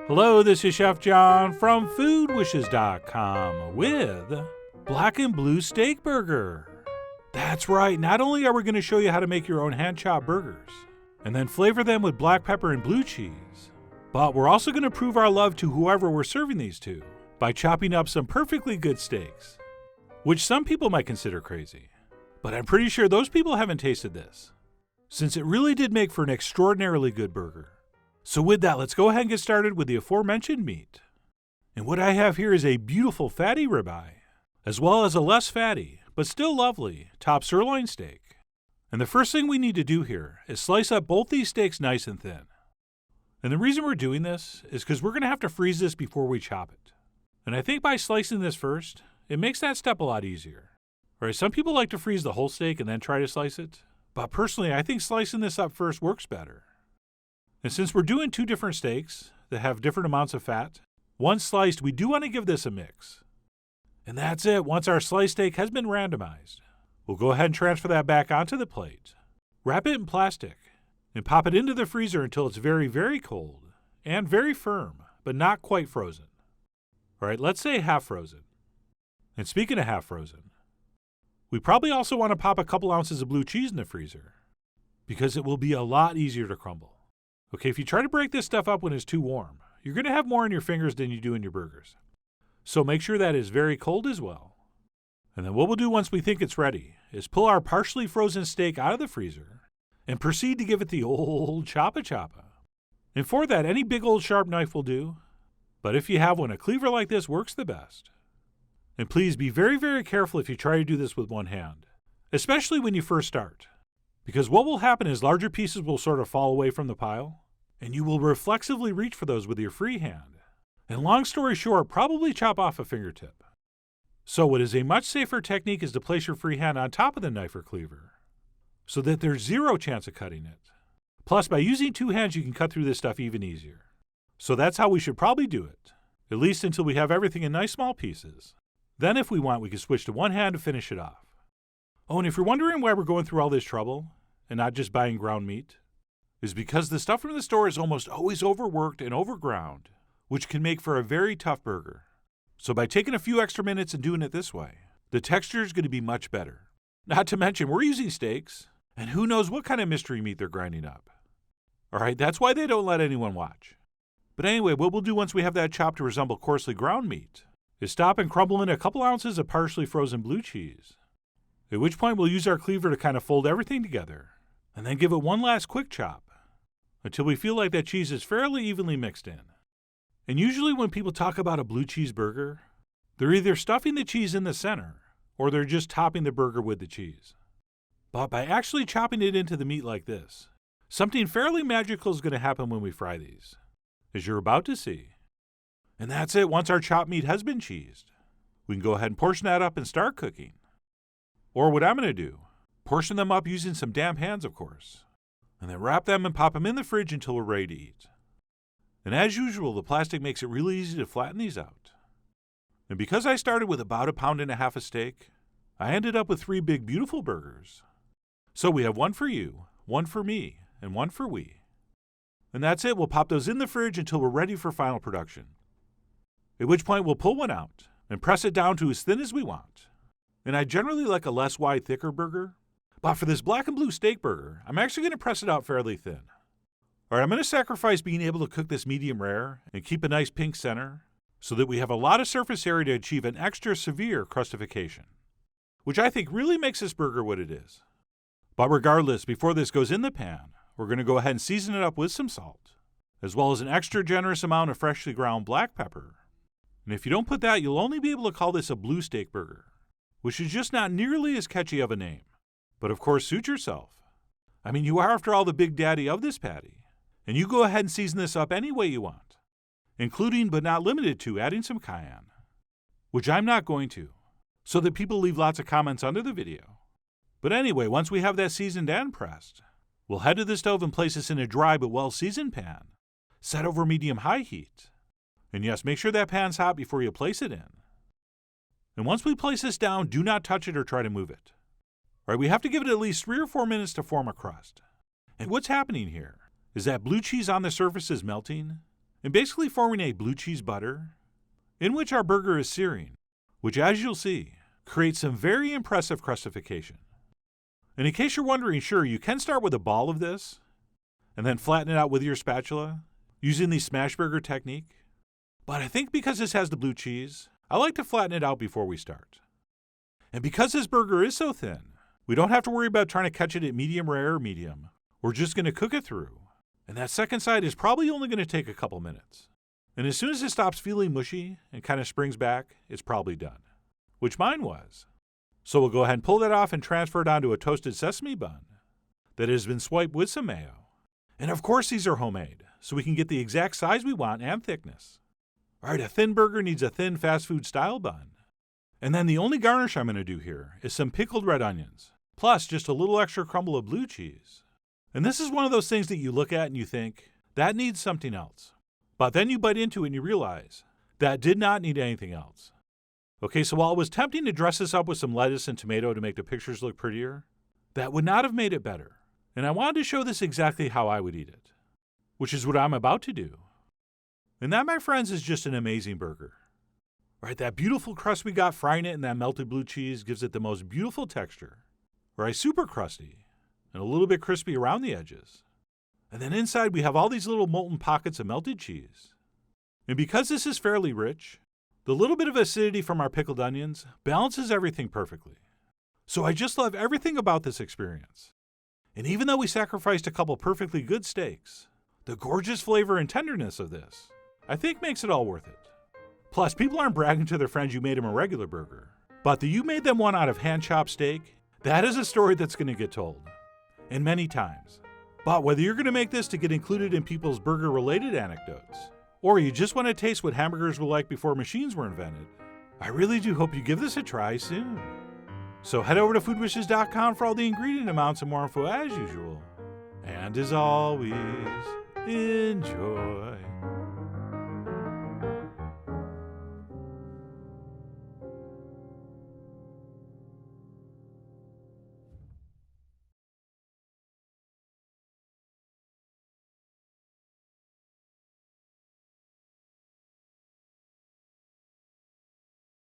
Hello, this is Chef John from foodwishes.com with Black and Blue Steak Burger. That's right, not only are we going to show you how to make your own hand-chopped burgers and then flavor them with black pepper and blue cheese, but we're also going to prove our love to whoever we're serving these to by chopping up some perfectly good steaks, which some people might consider crazy. But I'm pretty sure those people haven't tasted this, since it really did make for an extraordinarily good burger. So with that, let's go ahead and get started with the aforementioned meat. And what I have here is a beautiful fatty ribeye, as well as a less fatty, but still lovely, top sirloin steak. And the first thing we need to do here is slice up both these steaks nice and thin. And the reason we're doing this is because we're going to have to freeze this before we chop it. And I think by slicing this first, it makes that step a lot easier. All right, some people like to freeze the whole steak and then try to slice it, but personally I think slicing this up first works better. And since we're doing two different steaks that have different amounts of fat, once sliced, we do want to give this a mix. And that's it. Once our sliced steak has been randomized, we'll go ahead and transfer that back onto the plate, wrap it in plastic, and pop it into the freezer until it's very, very cold and very firm, but not quite frozen. All right, let's say half frozen. And speaking of half frozen, we probably also want to pop a couple ounces of blue cheese in the freezer because it will be a lot easier to crumble. Okay, if you try to break this stuff up when it's too warm, you're going to have more in your fingers than you do in your burgers. So make sure that is very cold as well. And then what we'll do once we think it's ready is pull our partially frozen steak out of the freezer and proceed to give it the old choppa-choppa. And for that, any big old sharp knife will do. But if you have one, a cleaver like this works the best. And please be very, very careful if you try to do this with one hand, especially when you first start. Because what will happen is larger pieces will sort of fall away from the pile, and you will reflexively reach for those with your free hand. And long story short, probably chop off a fingertip. So what is a much safer technique is to place your free hand on top of the knife or cleaver, so that there's zero chance of cutting it. Plus, by using two hands, you can cut through this stuff even easier. So that's how we should probably do it, at least until we have everything in nice small pieces. Then if we want, we can switch to one hand to finish it off. Oh, and if you're wondering why we're going through all this trouble, and not just buying ground meat, is because the stuff from the store is almost always overworked and overground, which can make for a very tough burger. So by taking a few extra minutes and doing it this way, the texture is going to be much better. Not to mention, we're using steaks, and who knows what kind of mystery meat they're grinding up. All right, that's why they don't let anyone watch. But anyway, what we'll do once we have that chopped to resemble coarsely ground meat is stop and crumble in a couple ounces of partially frozen blue cheese. At which point we'll use our cleaver to kind of fold everything together, and then give it one last quick chop until we feel like that cheese is fairly evenly mixed in. And usually when people talk about a blue cheese burger, they're either stuffing the cheese in the center or they're just topping the burger with the cheese. But by actually chopping it into the meat like this, something fairly magical is going to happen when we fry these, as you're about to see. And that's it. Once our chopped meat has been cheesed, we can go ahead and portion that up and start cooking. Or what I'm going to do, portion them up using some damp hands, of course, and then wrap them and pop them in the fridge until we're ready to eat. And as usual, the plastic makes it really easy to flatten these out. And because I started with about 1.5 pounds of steak, I ended up with 3 big, beautiful burgers. So we have one for you, one for me, and one for we. And that's it. We'll pop those in the fridge until we're ready for final production. At which point we'll pull one out and press it down to as thin as we want. And I generally like a less wide, thicker burger. But for this black and blue steak burger, I'm actually going to press it out fairly thin. All right, I'm going to sacrifice being able to cook this medium rare and keep a nice pink center so that we have a lot of surface area to achieve an extra severe crustification, which I think really makes this burger what it is. But regardless, before this goes in the pan, we're going to go ahead and season it up with some salt, as well as an extra generous amount of freshly ground black pepper. And if you don't put that, you'll only be able to call this a blue steak burger, which is just not nearly as catchy of a name. But of course, suit yourself. I mean, you are, after all, the big daddy of this patty, and you go ahead and season this up any way you want, including but not limited to adding some cayenne, which I'm not going to, so that people leave lots of comments under the video. But anyway, once we have that seasoned and pressed, we'll head to the stove and place this in a dry but well-seasoned pan, set over medium-high heat. And yes, make sure that pan's hot before you place it in. And once we place this down, do not touch it or try to move it. All right, we have to give it at least 3 or 4 minutes to form a crust. And what's happening here is that blue cheese on the surface is melting, and basically forming a blue cheese butter in which our burger is searing, which, as you'll see, creates some very impressive crustification. And in case you're wondering, sure, you can start with a ball of this and then flatten it out with your spatula using the smash burger technique. But I think because this has the blue cheese, I like to flatten it out before we start. And because this burger is so thin, we don't have to worry about trying to catch it at medium rare or medium. We're just going to cook it through. And that second side is probably only going to take a couple minutes. And as soon as it stops feeling mushy and kind of springs back, it's probably done. Which mine was. So we'll go ahead and pull that off and transfer it onto a toasted sesame bun that has been swiped with some mayo. And of course these are homemade, so we can get the exact size we want and thickness. Alright, a thin burger needs a thin fast food style bun. And then the only garnish I'm going to do here is some pickled red onions, plus just a little extra crumble of blue cheese. And this is one of those things that you look at and you think, that needs something else. But then you bite into it and you realize, that did not need anything else. Okay, so while it was tempting to dress this up with some lettuce and tomato to make the pictures look prettier, that would not have made it better. And I wanted to show this exactly how I would eat it, which is what I'm about to do. And that, my friends, is just an amazing burger. Right, that beautiful crust we got frying it in that melted blue cheese gives it the most beautiful texture. Right, super crusty and a little bit crispy around the edges. And then inside we have all these little molten pockets of melted cheese. And because this is fairly rich, the little bit of acidity from our pickled onions balances everything perfectly. So I just love everything about this experience. And even though we sacrificed a couple perfectly good steaks, the gorgeous flavor and tenderness of this, I think makes it all worth it. Plus, people aren't bragging to their friends you made them a regular burger, but that you made them one out of hand-chopped steak, that is a story that's going to get told. And many times. But whether you're going to make this to get included in people's burger-related anecdotes, or you just want to taste what hamburgers were like before machines were invented, I really do hope you give this a try soon. So head over to foodwishes.com for all the ingredient amounts and more info as usual. And as always, enjoy.